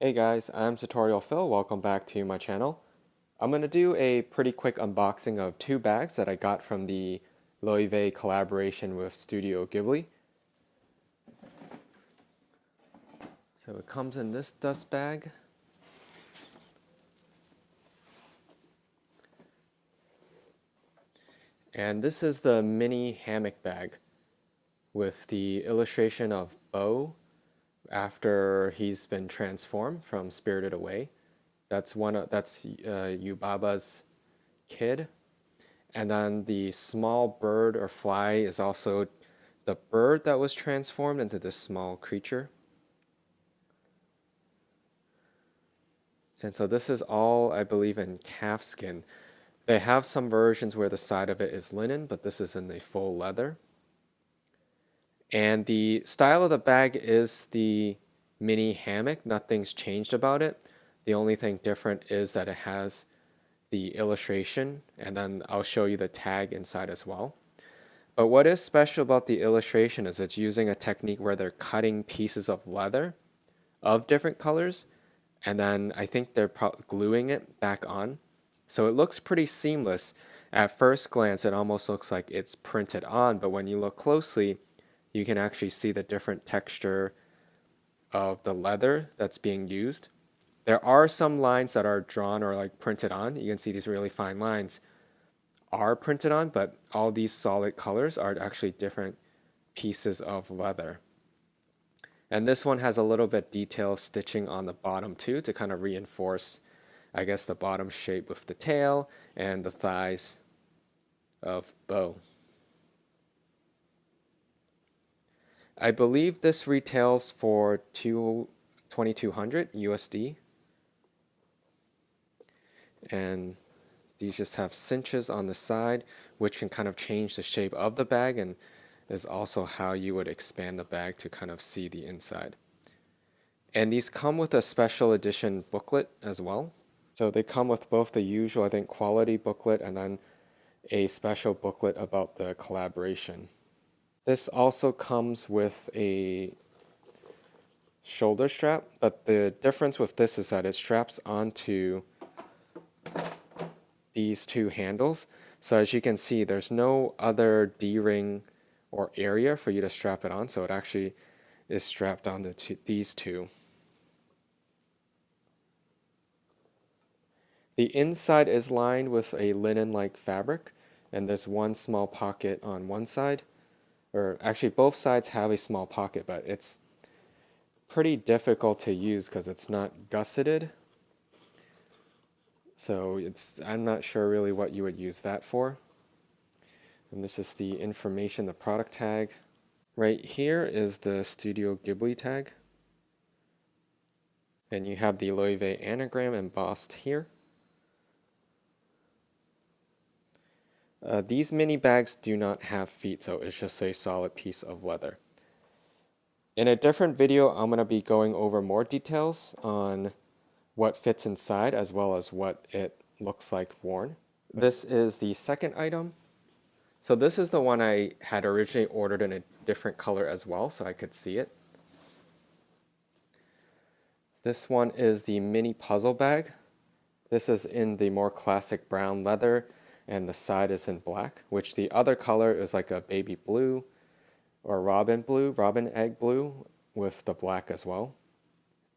Hey guys, I'm SartorialPhil. Welcome back to my channel. I'm going to do a pretty quick unboxing of two bags that I got from the Loewe collaboration with Studio Ghibli. So it comes in this dust bag. And this is the mini hammock bag with the illustration of Bo after he's been transformed from Spirited Away. That's Yubaba's kid. And then the small bird or fly is also the bird that was transformed into this small creature. And so this is all, I believe, in calf skin. They have some versions where the side of it is linen, but this is in the full leather. And the style of the bag is the mini hammock. Nothing's changed about it. The only thing different is that it has the illustration, and then I'll show you the tag inside as well. But what is special about the illustration is it's using a technique where they're cutting pieces of leather of different colors, and then I think they're gluing it back on. So it looks pretty seamless. At first glance, it almost looks like it's printed on, but when you look closely, you can actually see the different texture of the leather that's being used. There are some lines that are drawn or like printed on. You can see these really fine lines are printed on, but all these solid colors are actually different pieces of leather. And this one has a little bit detailed stitching on the bottom too to kind of reinforce, I guess, the bottom shape with the tail and the thighs of Bo. I believe this retails for $2,200 USD. And these just have cinches on the side, which can kind of change the shape of the bag and is also how you would expand the bag to kind of see the inside. And these come with a special edition booklet as well. So they come with both the usual, I think, quality booklet and then a special booklet about the collaboration. This also comes with a shoulder strap, but the difference with this is that it straps onto these two handles. So as you can see, there's no other D-ring or area for you to strap it on, so it actually is strapped onto these two. The inside is lined with a linen-like fabric, and there's one small pocket on one side, or actually both sides have a small pocket, but it's pretty difficult to use because it's not gusseted. So I'm not sure really what you would use that for. And this is the information, the product tag. Right here is the Studio Ghibli tag. And you have the Loewe anagram embossed here. These mini bags do not have feet, so it's just a solid piece of leather. In a different video, I'm going to be going over more details on what fits inside as well as what it looks like worn. This is the second item. So this is the one I had originally ordered in a different color as well, so I could see it. This one is the mini puzzle bag. This is in the more classic brown leather, and the side is in black, which the other color is like a baby blue or robin egg blue with the black as well.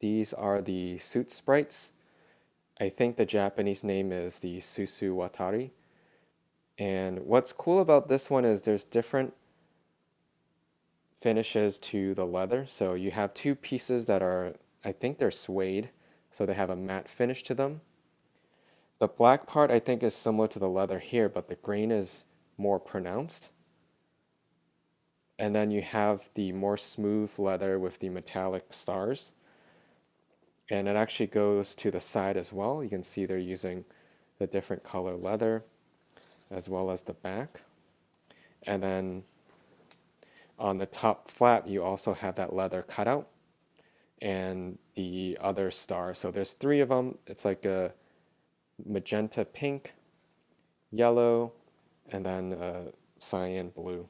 These are the suit sprites. I think the Japanese name is the Susu Watari. And what's cool about this one is there's different finishes to the leather. So you have two pieces that are, I think they're suede, so they have a matte finish to them. The black part I think is similar to the leather here, but the grain is more pronounced. And then you have the more smooth leather with the metallic stars. And it actually goes to the side as well. You can see they're using the different color leather as well as the back. And then on the top flap, you also have that leather cutout and the other star. So there's three of them. It's like a magenta pink, yellow, and then cyan blue.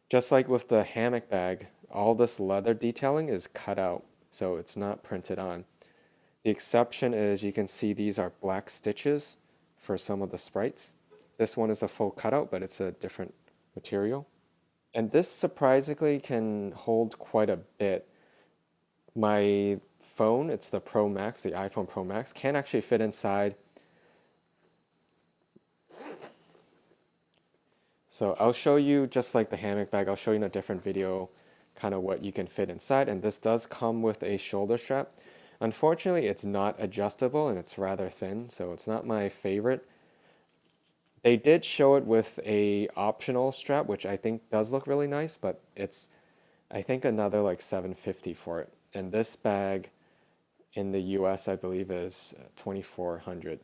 Just like with the hammock bag, all this leather detailing is cut out. so it's not printed on. The exception is you can see these are black stitches for some of the sprites. This one is a full cutout, but it's a different material. And this surprisingly can hold quite a bit. My phone, it's the Pro Max, the iPhone Pro Max, can actually fit inside. So I'll show you, just like the hammock bag, I'll show you in a different video kind of what you can fit inside. And this does come with a shoulder strap. Unfortunately, it's not adjustable and it's rather thin, so it's not my favorite. They did show it with a optional strap, which I think does look really nice, but it's, I think, another like $750 for it. And this bag in the US, I believe, is $2,400.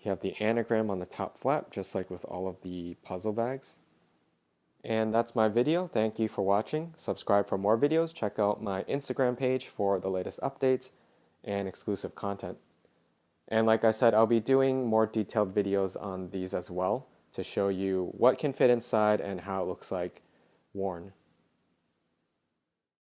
You have the anagram on the top flap, just like with all of the puzzle bags. And that's my video. Thank you for watching. Subscribe for more videos. Check out my Instagram page for the latest updates and exclusive content. And like I said, I'll be doing more detailed videos on these as well to show you what can fit inside and how it looks like worn.